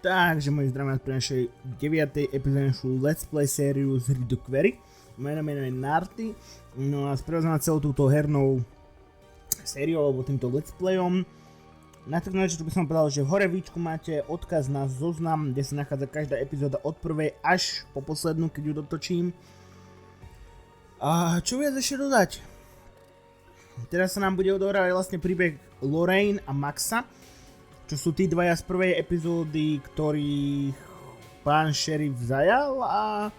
Takže moji zdravím pri našej 9. epizóde Let's Play sériu z hry Quarry. Moje meno je Narty. No a sprevádzame celou túto hernou sériou alebo týmto Let's Playom. Na tak na by som povedal, že v hore víčku máte odkaz na zoznam, kde sa nachádza každá epizóda od prvej až po poslednú, keď ju dotočím. A čo viac ešte dodať? Teraz sa nám bude odohrávať vlastne príbeh Lorraine a Maxa, čo sú tí dvaja z prvej epizódy, ktorých pán šerif zajal a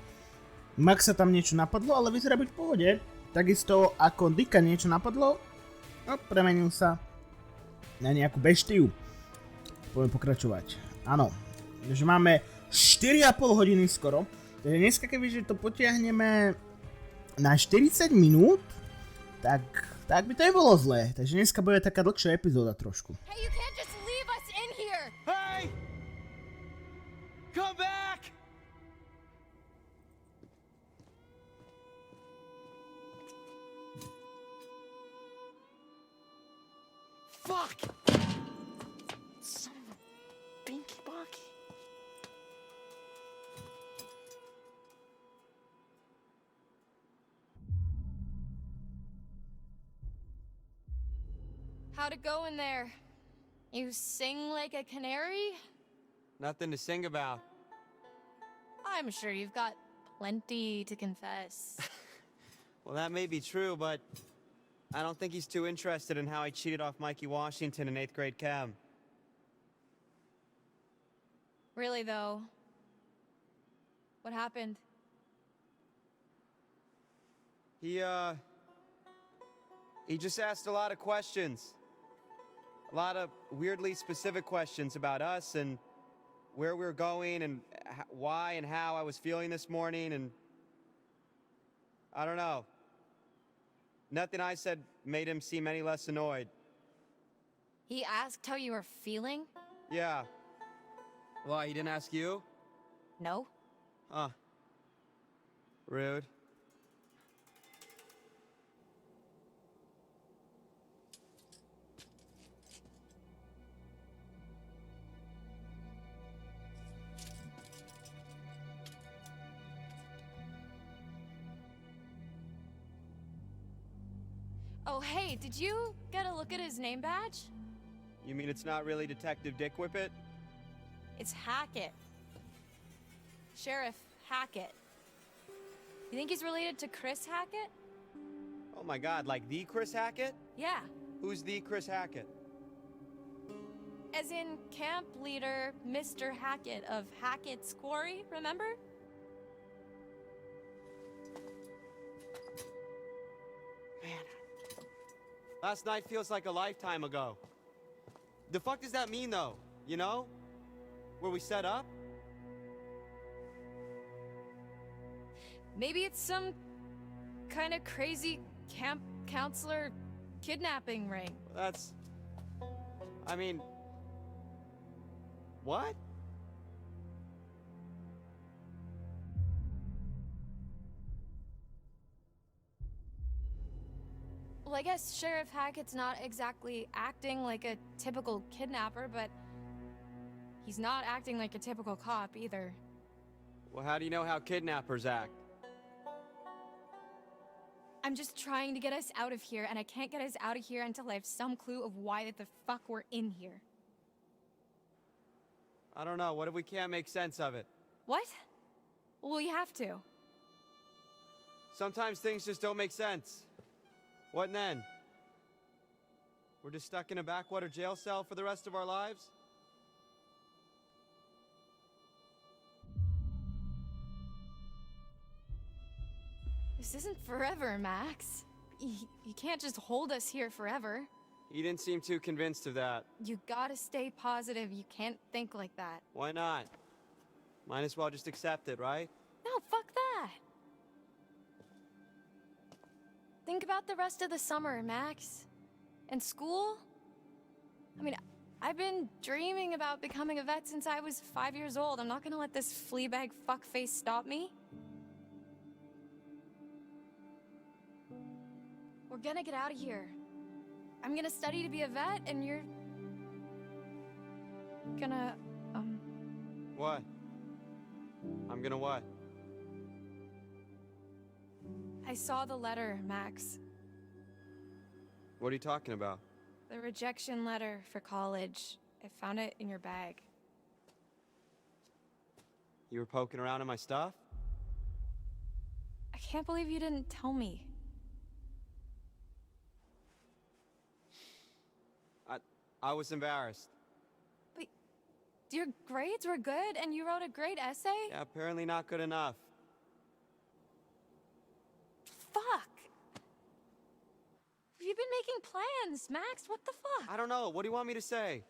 Maxa tam niečo napadlo, ale vyzerá byť v pohode. Takisto ako Dicka niečo napadlo, no premenil sa na nejakú beštiu. Poďme pokračovať. Áno, takže máme 4,5 hodiny skoro, takže dneska kebyže to potiahneme na 40 minút, tak by to nebolo zlé. Takže dneska bude taká dlhšia epizóda trošku. Hey, you can't just leave us in here! Hey! Come back! Fuck! Son of a binky bonky. How'd it go in there? You sing like a canary? Nothing to sing about. I'm sure you've got plenty to confess. Well, that may be true, but I don't think he's too interested in how I cheated off Mikey Washington in 8th grade chem. Really, though? What happened? He just asked a lot of questions. A lot of weirdly specific questions about us and where we were going and why and how I was feeling this morning, and I don't know. Nothing I said made him seem any less annoyed. He asked how you were feeling? Yeah. Why, he didn't ask you? No. Huh. Rude. Oh, hey, did you get a look at his name badge? You mean it's not really Detective Dick Whippet? It's Hackett. Sheriff Hackett. You think he's related to Chris Hackett? Oh my god, like the Chris Hackett? Yeah. Who's the Chris Hackett? As in camp leader Mr. Hackett of Hackett's Quarry, remember? Man, last night feels like a lifetime ago. The fuck does that mean, though? You know? Where we set up? Maybe it's some kind of crazy camp counselor kidnapping ring. That's... I mean... What? Well, I guess Sheriff Hackett's not exactly acting like a typical kidnapper, but he's not acting like a typical cop either. Well, how do you know how kidnappers act? I'm just trying to get us out of here, and I can't get us out of here until I have some clue of why the fuck we're in here. I don't know, what if we can't make sense of it? What? Well, we have to. Sometimes things just don't make sense. What then? We're just stuck in a backwater jail cell for the rest of our lives? This isn't forever, Max. You can't just hold us here forever. You didn't seem too convinced of that. You gotta stay positive. You can't think like that. Why not? Might as well just accept it, right? No, fuck that. Think about the rest of the summer, Max. And school? I mean, I've been dreaming about becoming a vet since I was 5 years old. I'm not gonna let this fleabag fuckface stop me. We're gonna get out of here. I'm gonna study to be a vet, and you're gonna, What? I'm gonna what? I saw the letter, Max. What are you talking about? The rejection letter for college. I found it in your bag. You were poking around in my stuff? I can't believe you didn't tell me. I was embarrassed. But your grades were good and you wrote a great essay? Yeah, apparently not good enough. Fuck! You've been making plans, Max. What the fuck? I don't know. What do you want me to say?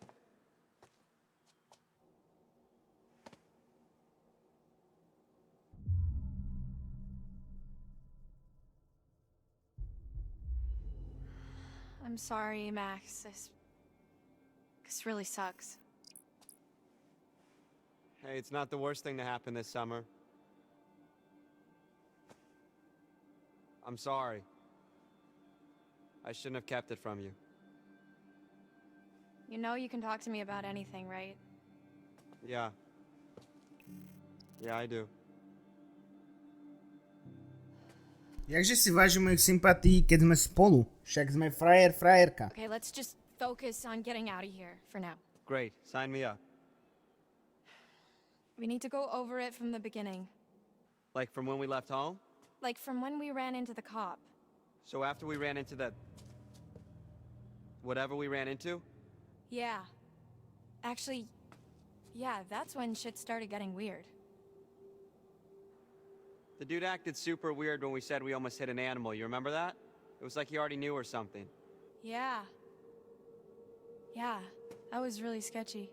I'm sorry, Max. This really sucks. Hey, it's not the worst thing to happen this summer. I'm sorry. I shouldn't have kept it from you. You know you can talk to me about anything, right? Yeah. Yeah, I do. Jakže si vážim mojich sympatí, keď sme spolu. Však sme frajerka. Okay, let's just focus on getting out of here for now. Great. Sign me up. We need to go over it from the beginning. Like from when we left home? Like from when we ran into the cop. So after we ran into that... whatever we ran into? Yeah. Actually, yeah, that's when shit started getting weird. The dude acted super weird when we said we almost hit an animal. You remember that? It was like he already knew or something. Yeah. Yeah, that was really sketchy.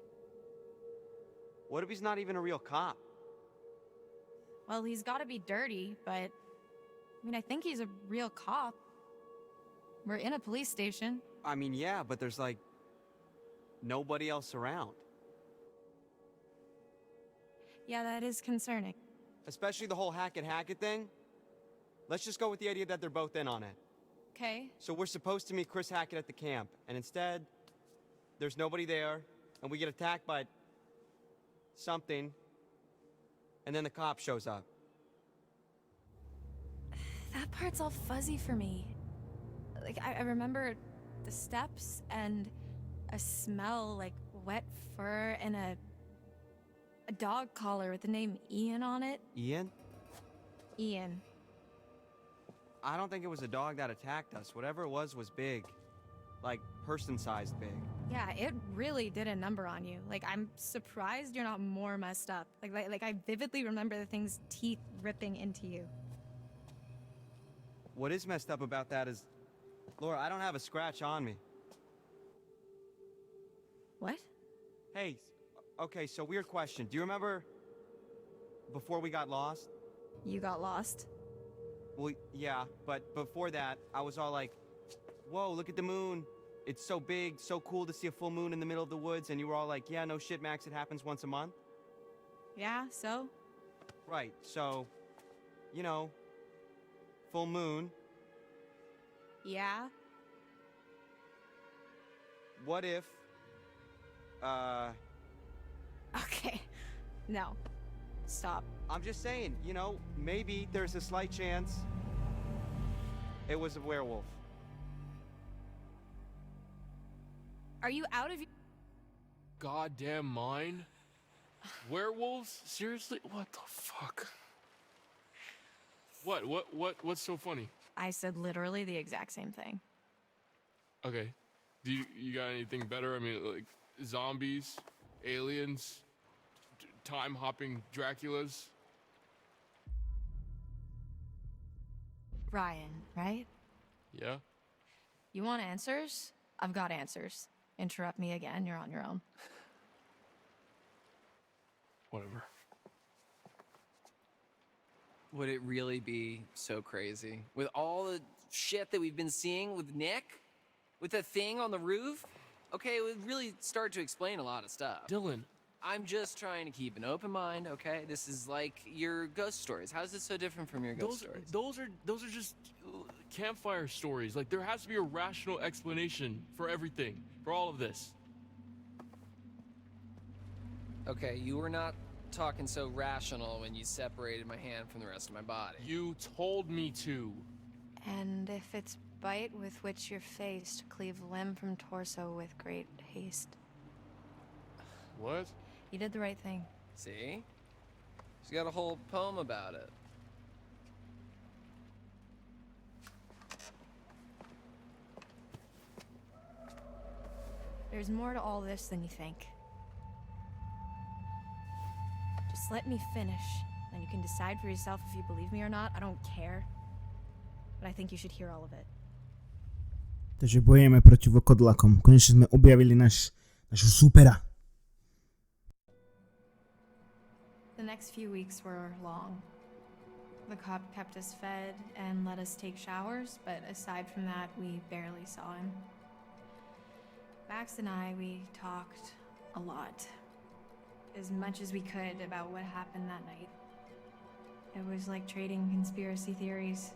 What if he's not even a real cop? Well, he's gotta be dirty, but... I mean, I think he's a real cop. We're in a police station. I mean, yeah, but there's like... nobody else around. Yeah, that is concerning. Especially the whole Hackett thing. Let's just go with the idea that they're both in on it. Okay. So we're supposed to meet Chris Hackett at the camp, and instead, there's nobody there, and we get attacked by... something, and then the cop shows up. That part's all fuzzy for me. Like, I remember the steps and a smell like wet fur and a dog collar with the name Ian on it. Ian? Ian. I don't think it was a dog that attacked us. Whatever it was big. Like, person-sized big. Yeah, it really did a number on you. Like, I'm surprised you're not more messed up. Like I vividly remember the thing's teeth ripping into you. What is messed up about that is... Laura, I don't have a scratch on me. What? Hey, okay, so weird question. Do you remember... before we got lost? You got lost? Well, yeah, but before that, I was all like... Whoa, look at the moon. It's so big, so cool to see a full moon in the middle of the woods, and you were all like, yeah, no shit, Max, it happens once a month. Yeah, so? Right, so, you know, full moon. Yeah? What if, Okay. No. Stop. I'm just saying, you know, maybe there's a slight chance it was a werewolf. Are you out of your... Goddamn mind? Werewolves? Seriously? What the fuck? What's so funny? I said literally the exact same thing. Okay. Do you got anything better? I mean, like, zombies? Aliens? Time-hopping Draculas? Ryan, right? Yeah? You want answers? I've got answers. Interrupt me again, you're on your own. Whatever. Would it really be so crazy? With all the shit that we've been seeing with Nick? With the thing on the roof? Okay, it would really start to explain a lot of stuff. Dylan. I'm just trying to keep an open mind, okay? This is like your ghost stories. How is this so different from your ghost stories? Those are just campfire stories. Like, there has to be a rational explanation for everything, for all of this. Okay, you were not talking so rational when you separated my hand from the rest of my body. You told me to. And if it's bite with which you're faced, cleave limb from torso with great haste. What? You did the right thing. See? She's got a whole poem about it. There's more to all this than you think. Just let me finish, then you can decide for yourself if you believe me or not. I don't care. But I think you should hear all of it. Takže bojujeme proti Vlkodlakom. Konečne sme objavili našu supera. The next few weeks were long. The cop kept us fed and let us take showers, but aside from that, we barely saw him. Max and I, we talked a lot. As much as we could about what happened that night. It was like trading conspiracy theories.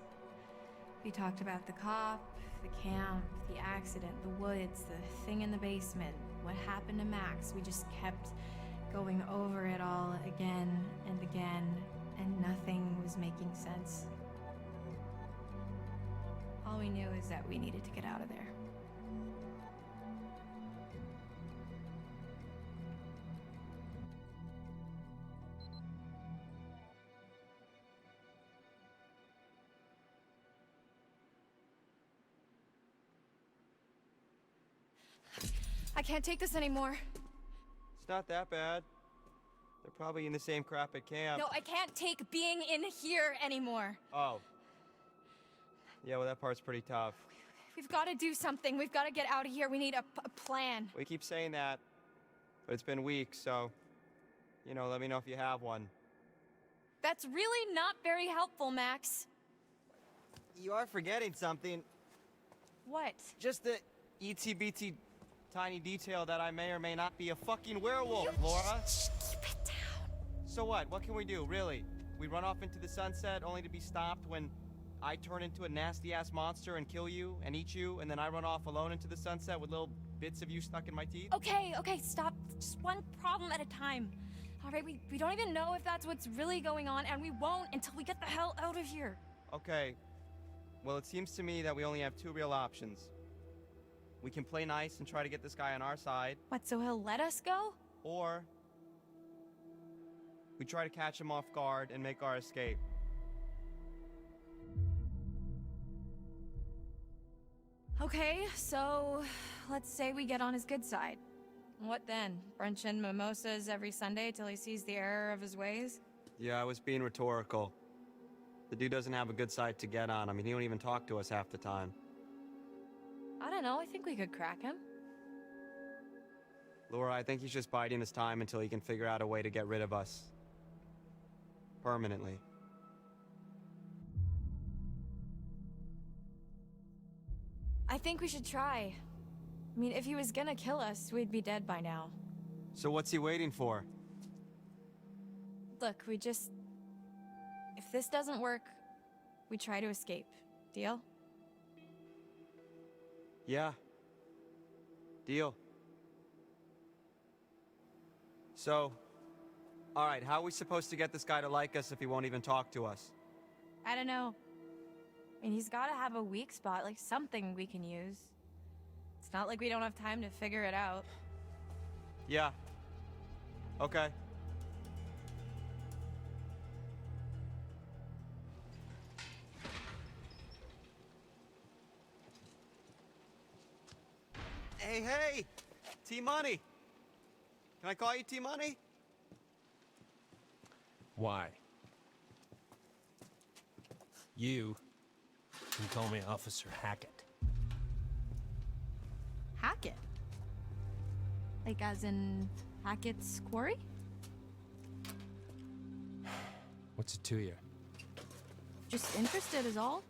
We talked about the cop, the camp, the accident, the woods, the thing in the basement, what happened to Max. We just kept going over it all again and again, and nothing was making sense. All we knew is that we needed to get out of there. I can't take this anymore. It's not that bad. They're probably in the same crap at camp. No, I can't take being in here anymore. Oh. Yeah, well, that part's pretty tough. We've got to do something. We've got to get out of here. We need a plan. We keep saying that, but it's been weeks, so, let me know if you have one. That's really not very helpful, Max. You are forgetting something. What? Just the ETBT tiny detail that I may or may not be a fucking werewolf, Laura. Keep it down. So what? What can we do, really? We run off into the sunset only to be stopped when I turn into a nasty-ass monster and kill you and eat you, and then I run off alone into the sunset with little bits of you stuck in my teeth? Okay, stop. Just one problem at a time. All right, we don't even know if that's what's really going on, and we won't until we get the hell out of here. Okay. Well, it seems to me that we only have two real options. We can play nice and try to get this guy on our side. What, so he'll let us go? Or we try to catch him off guard and make our escape. Okay, so let's say we get on his good side. What then? Brunch and mimosas every Sunday till he sees the error of his ways? Yeah, I was being rhetorical. The dude doesn't have a good side to get on. I mean, he don't even talk to us half the time. I don't know, I think we could crack him. Laura, I think he's just biding his time until he can figure out a way to get rid of us. Permanently. I think we should try. I mean, if he was gonna kill us, we'd be dead by now. So what's he waiting for? Look, if this doesn't work, we try to escape. Deal? Yeah. Deal. So, alright, how are we supposed to get this guy to like us if he won't even talk to us? I don't know. I mean, he's gotta have a weak spot, like something we can use. It's not like we don't have time to figure it out. Yeah. Okay. Hey! T-Money! Can I call you T-Money? Why? You can call me Officer Hackett. Hackett? Like as in Hackett's Quarry? What's it to you? Just interested is all.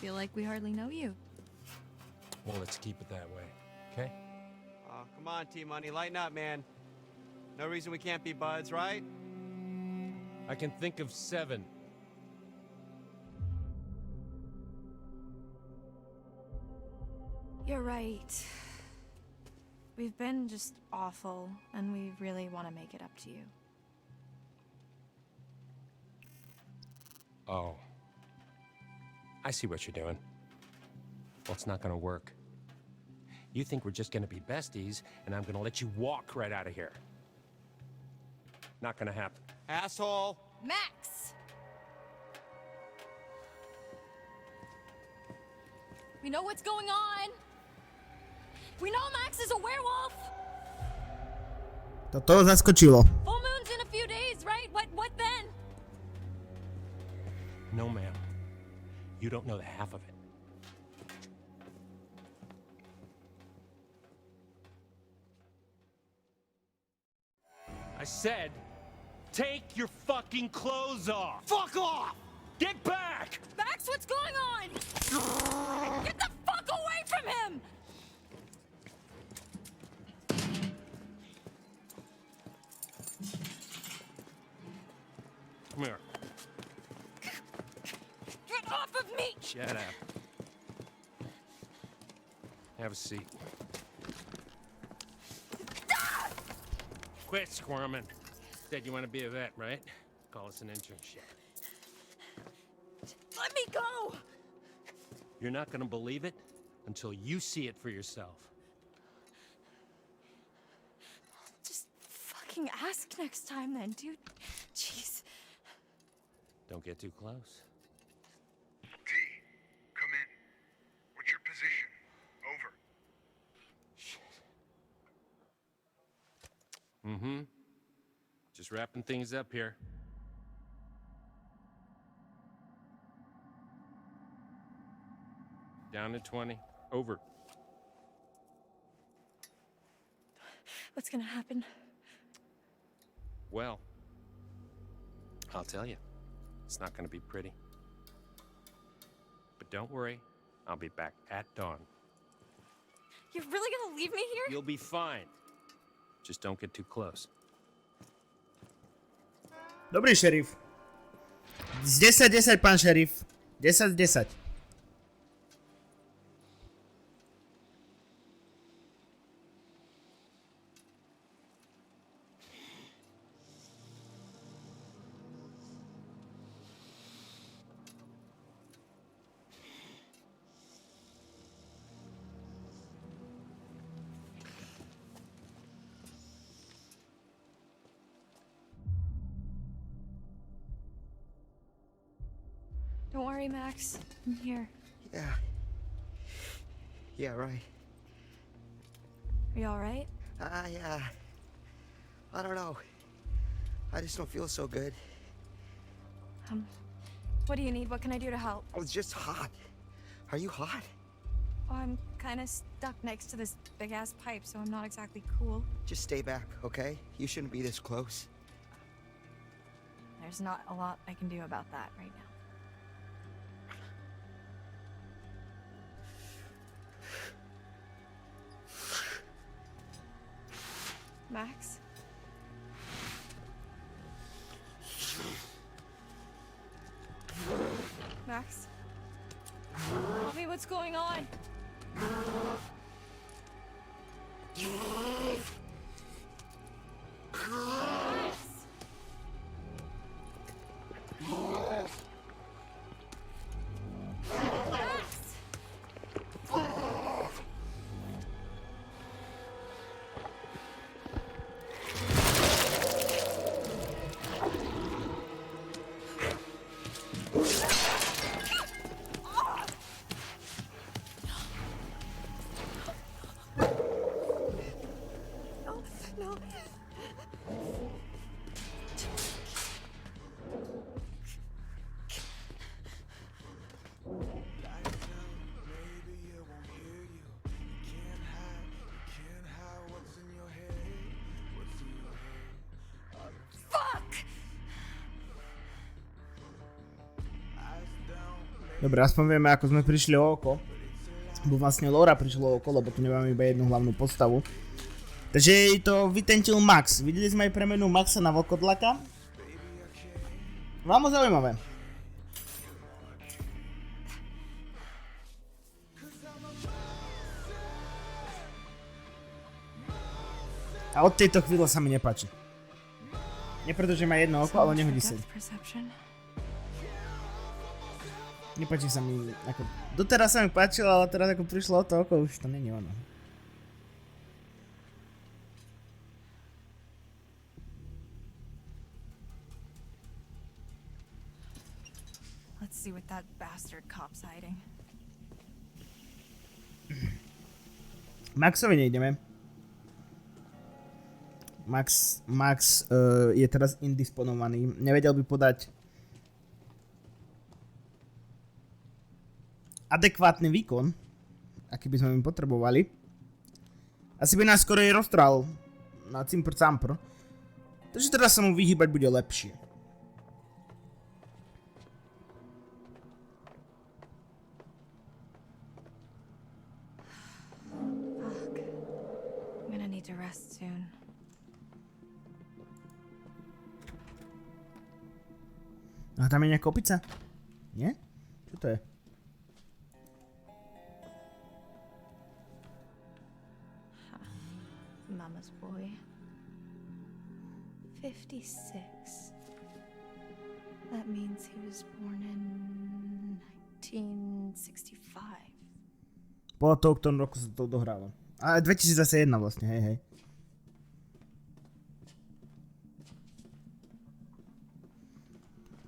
Feel like we hardly know you. Well, let's keep it that way, okay? Oh, come on, T-Money, lighten up, man. No reason we can't be buds, right? I can think of 7. You're right. We've been just awful, and we really want to make it up to you. Oh. I see what you're doing. Well, it's not gonna work. You think we're just gonna be besties, and I'm gonna let you walk right out of here. Not gonna happen. Asshole! Max! We know what's going on. We know Max is a werewolf. Toto zaskočilo. Full moon's in a few days, right? What then? No, ma'am. You don't know the half of it. I said, take your fucking clothes off! Fuck off! Get back! Max, what's going on? Get the fuck away from him! Come here. Get off of me! Shut up. Have a seat. Quit squirming. Said you want to be a vet, right? Call us an internship. Let me go! You're not gonna believe it until you see it for yourself. Just fucking ask next time then, dude. Jeez. Don't get too close. T, come in. What's your position? Over. Shit. Mm-hmm. Just wrapping things up here. Down to 20. Over. What's gonna happen? Well, I'll tell you. It's not gonna be pretty. But don't worry. I'll be back at dawn. You're really gonna leave me here? You'll be fine. Just don't get too close. Dobrý šerif. Z 10-10, pán šerif. 10 z 10. Don't worry, Max. I'm here. Yeah. Yeah, right. Are you alright? I don't know. I just don't feel so good. What do you need? What can I do to help? I was just hot. Are you hot? Oh, I'm kind of stuck next to this big-ass pipe, so I'm not exactly cool. Just stay back, okay? You shouldn't be this close. There's not a lot I can do about that right now. Max? Max? Tell me what's going on. Max? Max? No. Dobre, aspoň vieme, ako sme prišli o oko. Bo vlastne Laura prišlo o oko, lebo tu nemáme iba jednu hlavnú postavu. Takže jej to vytentil Max. Videli sme aj premenu Maxa na Vlkolaka. Veľmi zaujímavé. A od tejto chvíle sa mi nepáči. Nie preto, že má jedno oko, ale nehodí sa. Nepáči sa mi, ako, doteraz sa mi páčilo, ale teraz ako prišlo o to oko, už to není ono. Let's see what that bastard cop's hiding. Maxovi nejdeme. Max je teraz indisponovaný. Nevedel by podať adekvátny výkon, aký by sme im potrebovali. Asi by nás skoro aj roztral na cimpr-campr. Takže teraz sa mu vyhýbať bude lepšie. Fuck. I'm gonna need to rest soon. A tam je nejaká opica? Nie? Čo to je? Mama's boy. 56. That means he was born in 1965. Podľa toho, v ktorom roku sa to dohráva. Ale 2001 vlastne, hej, hej.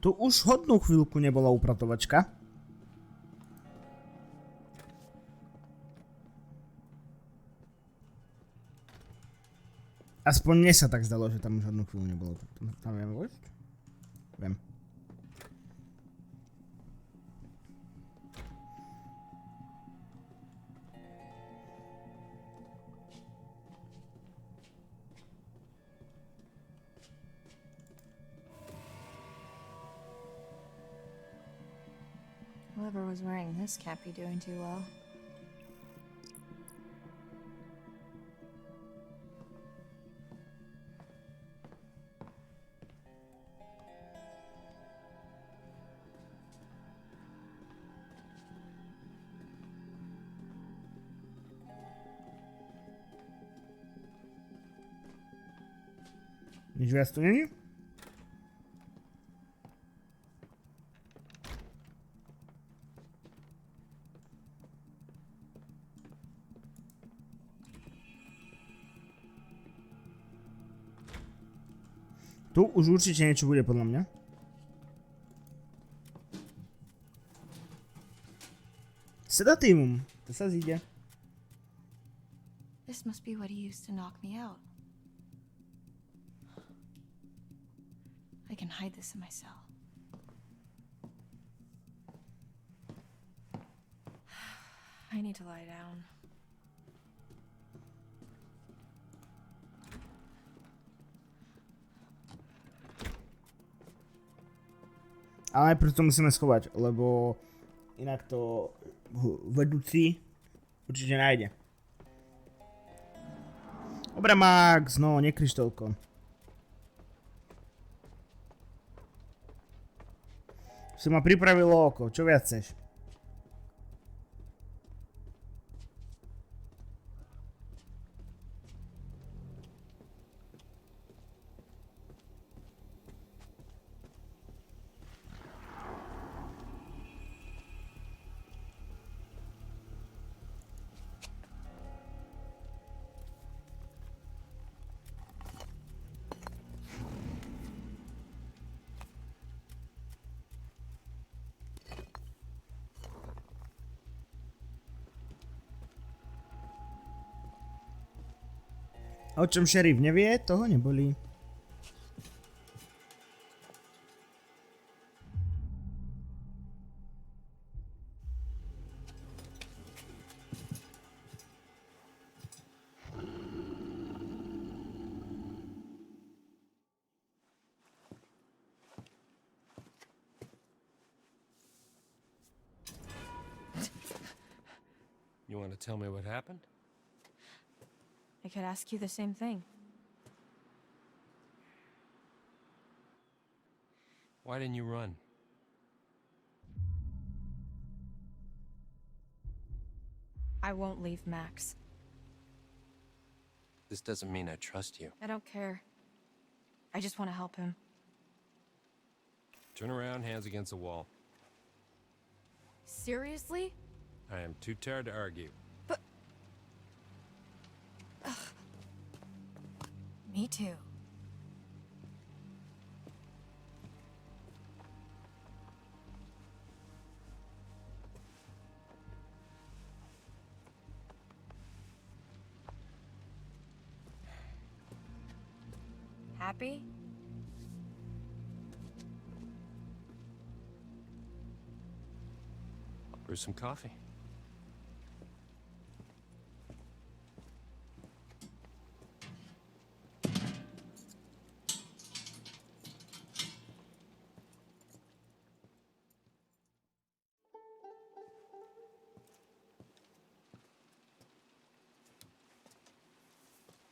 Tu už hodnú chvíľku nebola upratovačka. Aspoň mne sa tak zdalo, že tam už hodnú chvíľu nebolo. Tam viem vojsť? Viem. Whoever was wearing this can't be doing too well. Nič viac tu není? Tu už určite niečo bude podľa mňa. Sedatívum. To sa zíde. This must be what he used to knock me out. I can hide this in my cell. I need to lie down. Ale najprv to musíme schovať, lebo inak to vedúci určite nájde. Dobre, Max, no, nekryš toľko. Si ma pripravilo oko, čo viac chceš? O čom šerif nevie, toho nebolí. You want to tell me what happened? I could ask you the same thing. Why didn't you run? I won't leave Max. This doesn't mean I trust you. I don't care. I just want to help him. Turn around, hands against the wall. Seriously? I am too tired to argue. But... Me too. Happy? I'll brew some coffee.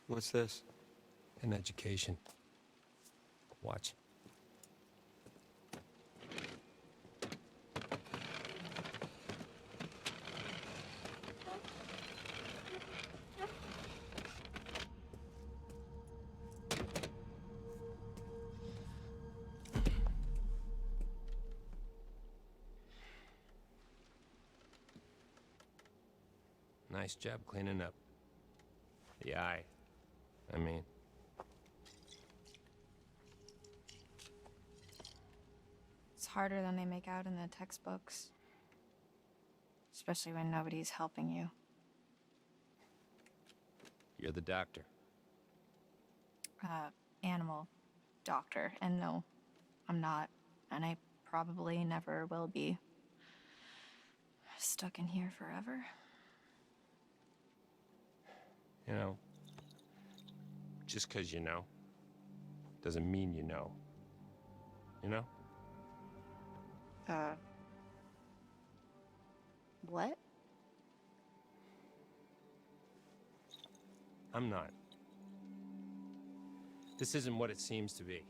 What's this? An education. Watch. Nice job cleaning up. The eye. I mean. It's harder than they make out in the textbooks. Especially when nobody's helping you. You're the doctor. Animal doctor. And no, I'm not. And I probably never will be. Stuck in here forever. You know, just 'cause you know, doesn't mean you know. You know? What? I'm not. This isn't what it seems to be.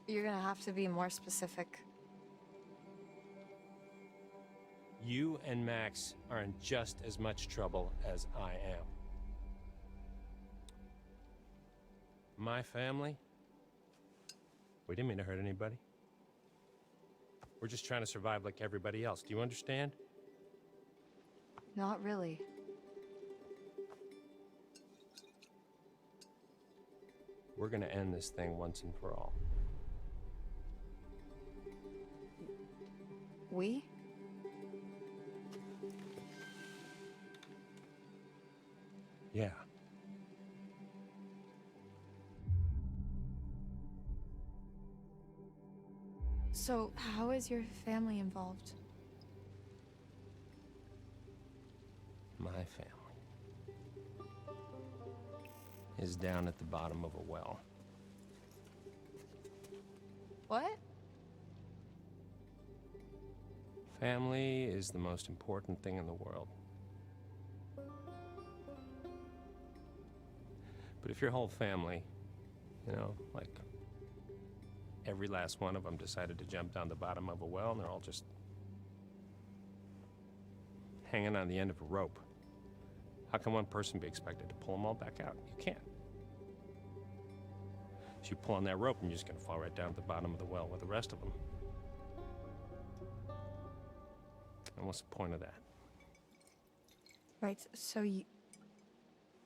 You're gonna have to be more specific. You and Max are in just as much trouble as I am. My family? We didn't mean to hurt anybody. We're just trying to survive like everybody else. Do you understand? Not really. We're gonna end this thing once and for all. We? Yeah. So, how is your family involved? My family is down at the bottom of a well. What? Family is the most important thing in the world. But if your whole family, you know, like every last one of them decided to jump down the bottom of a well and they're all just hanging on the end of a rope, how can one person be expected to pull them all back out? You can't. If you pull on that rope, and you're just gonna fall right down at the bottom of the well with the rest of them. And what's the point of that? Right, so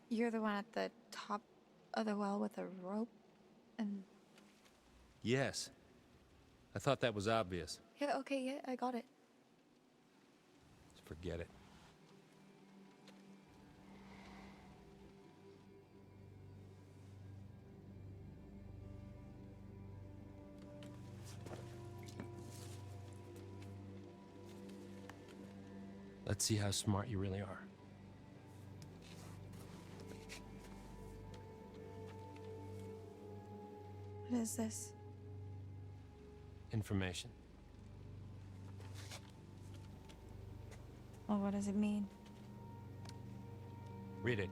you're the one at the top of the well with a rope? And... Yes. I thought that was obvious. Yeah, okay, yeah, I got it. Just forget it. Let's see how smart you really are. What is this? Information. Well, what does it mean? Read it.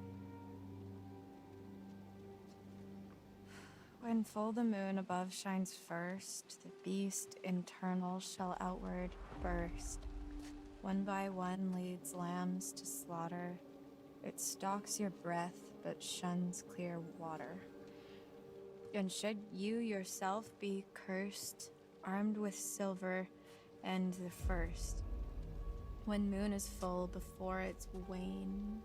When full the moon above shines first, the beast internal shall outward burst. One by one leads lambs to slaughter. It stalks your breath, but shuns clear water. And should you yourself be cursed, armed with silver, and the first. When moon is full before its wane,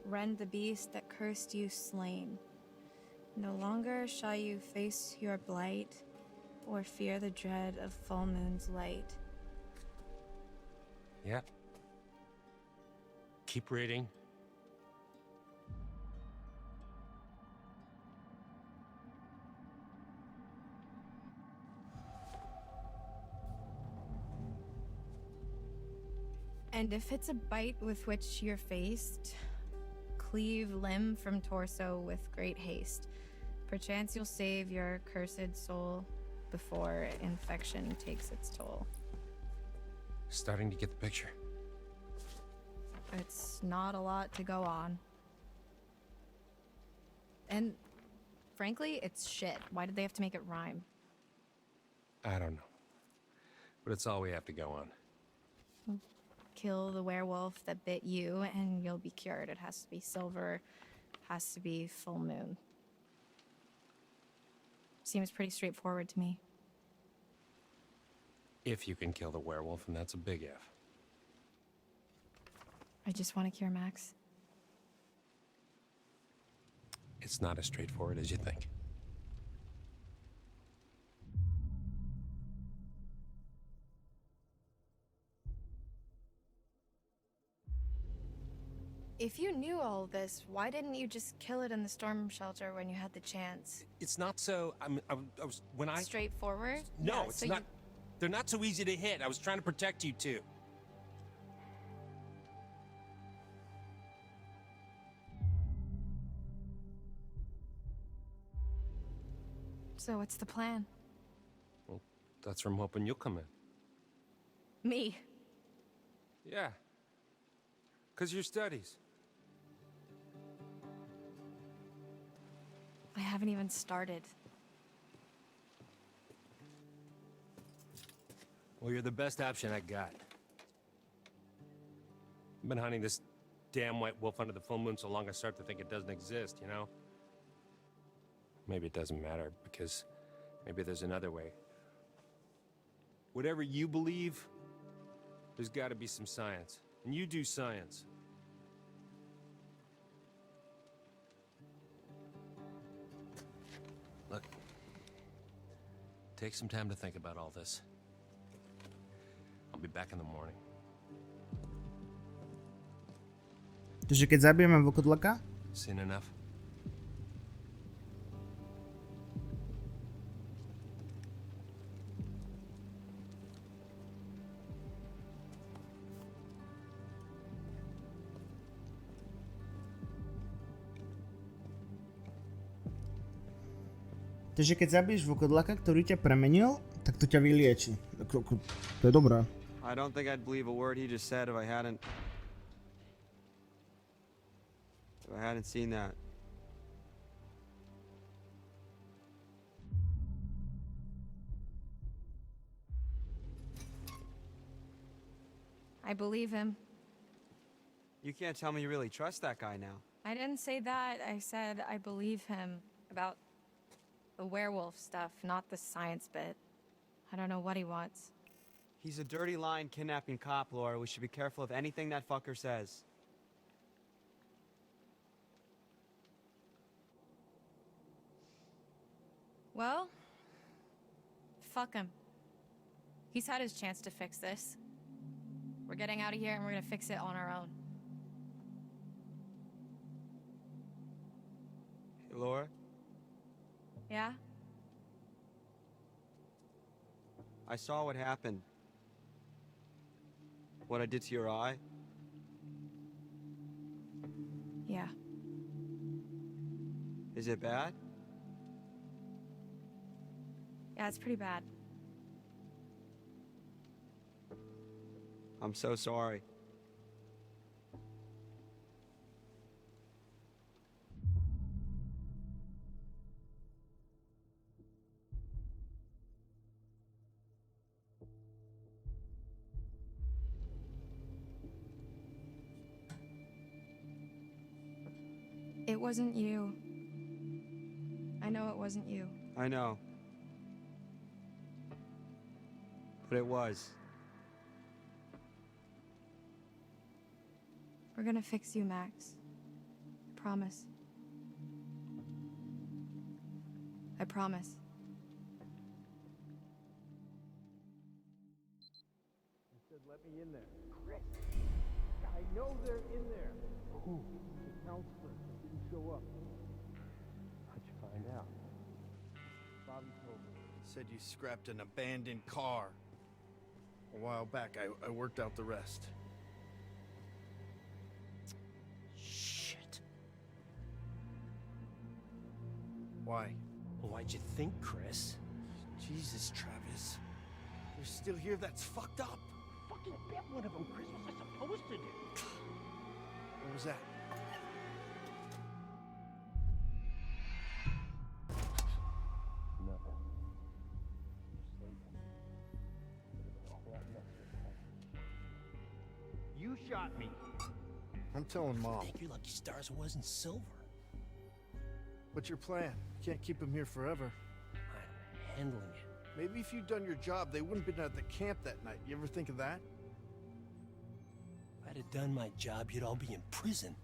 rend the beast that cursed you slain. No longer shall you face your blight, or fear the dread of full moon's light. Yep. Keep reading. And if it's a bite with which you're faced, cleave limb from torso with great haste. Perchance you'll save your cursed soul before infection takes its toll. Starting to get the picture. It's not a lot to go on. And frankly, it's shit. Why did they have to make it rhyme? I don't know. But it's all we have to go on. Kill the werewolf that bit you and you'll be cured. It has to be silver, has to be full moon. Seems pretty straightforward to me. If you can kill the werewolf, and that's a big if. I just want to cure Max. It's not as straightforward as you think. If you knew all this, why didn't you just kill it in the storm shelter when you had the chance? It's not so. I was when I. Straightforward? No, Yeah, it's so not. They're not so easy to hit. I was trying to protect you too. So what's the plan? Well, that's where I'm hoping you'll come in. Me. Yeah. 'Cause your studies. I haven't even started. Well, you're the best option I got. I've been hunting this damn white wolf under the full moon so long I start to think it doesn't exist, you know? Maybe it doesn't matter, because maybe there's another way. Whatever you believe, there's gotta be some science. And you do science. Look, take some time to think about all this. I'll be back in the morning. Takže keď zabijeme Vlkodlaka, Seen enough? takže keď zabiješ Vlkodlaka, ktorý ťa premenil, tak to ťa vylieči. To je dobré. I don't think I'd believe a word he just said if I hadn't seen that. I believe him. You can't tell me you really trust that guy now. I didn't say that. I said I believe him about the werewolf stuff, not the science bit. I don't know what he wants. He's a dirty lying kidnapping cop, Laura. We should be careful of anything that fucker says. Well, fuck him. He's had his chance to fix this. We're getting out of here and we're gonna fix it on our own. Hey, Laura? Yeah? I saw what happened. What I did to your eye. Yeah. Is it bad? Yeah, it's pretty bad. I'm so sorry. It wasn't you. I know it wasn't you. I know. but it was. We're gonna fix you, Max. I promise. I promise. He said, let me in there. Chris! I know they're in there. Who? The counselor didn't show up. How'd you find out? Bobby told me. Said you scrapped an abandoned car. A while back, I worked out the rest. Shit. Why? Why'd you think, Chris? Jesus, Travis. You're still here? That's fucked up. Fucking bet one of them, Chris. What was I supposed to do? What was that? Nothing. You shot me. I'm telling Mom. Thank your lucky stars it wasn't silver. What's your plan? Can't keep him here forever. I'm handling it. Maybe if you'd done your job, they wouldn't have been at the camp that night. You ever think of that? If I'd have done my job, you'd all be in prison.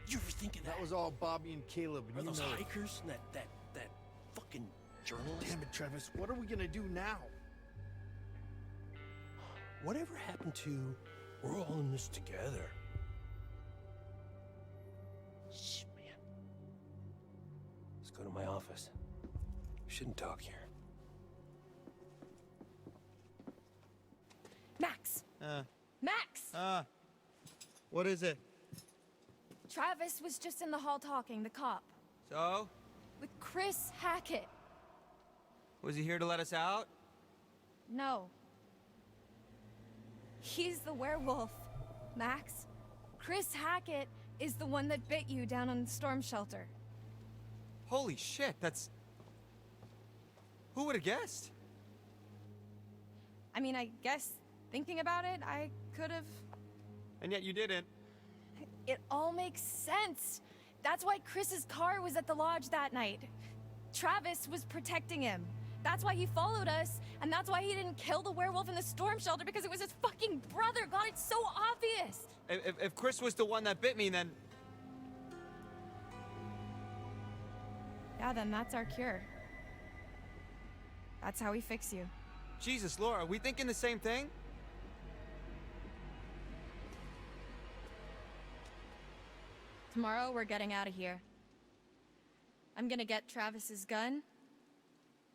You ever think of that? That was all Bobby and Caleb, and Are you those know it. hikers and that fucking journalist? Damn it, Travis. What are we gonna do now? Whatever happened to we're all in this together? Shh, man. Let's go to my office. We shouldn't talk here. Max! Max! What is it? Travis was just in the hall talking, the cop. So? With Chris Hackett. Was he here to let us out? No. He's the werewolf, Max. Chris Hackett is the one that bit you down on the storm shelter. Holy shit, that's... Who would have guessed? I mean, I guess thinking about it, I could have... And yet you didn't. It all makes sense. That's why Chris's car was at the lodge that night. Travis was protecting him. That's why he followed us, and that's why he didn't kill the werewolf in the storm shelter, because it was his fucking brother. God, it's so obvious. If Chris was the one that bit me, then... Yeah, then that's our cure. That's how we fix you. Jesus, Laura, are we thinking the same thing? Tomorrow, we're getting out of here. I'm gonna get Travis's gun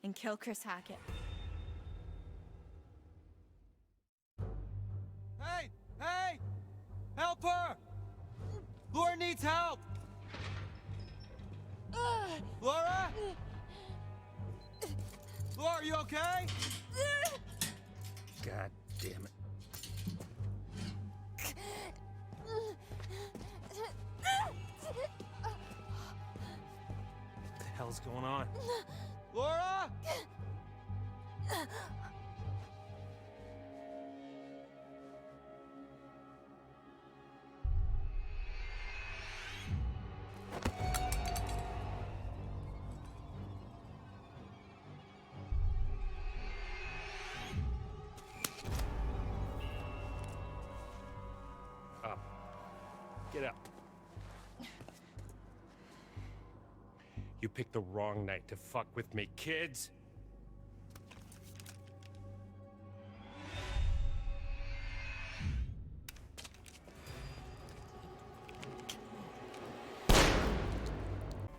and kill Chris Hackett. Hey! Hey! Help her! Laura needs help! Laura? Laura, are you okay? God damn it. What the hell's going on? Laura? Up. Get up. You picked the wrong night to fuck with me, kids.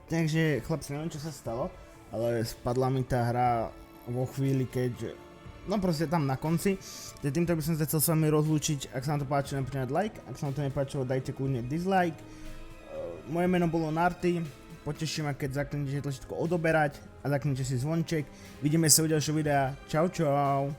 Takže chlapci, neviem čo sa stalo, ale spadla mi tá hra vo chvíli, keď... No proste tam na konci. Týmto by som sa chcel s vami rozlúčiť. Ak sa vám to páčilo, nepríjmať like. Ak sa vám to nepáčilo, dajte kľudne dislike. Moje meno bolo Narty. Poteším ma, keď zakliknete tlačítko odoberať a zakliknete si zvonček. Vidíme sa u ďalšieho videa. Čau čau.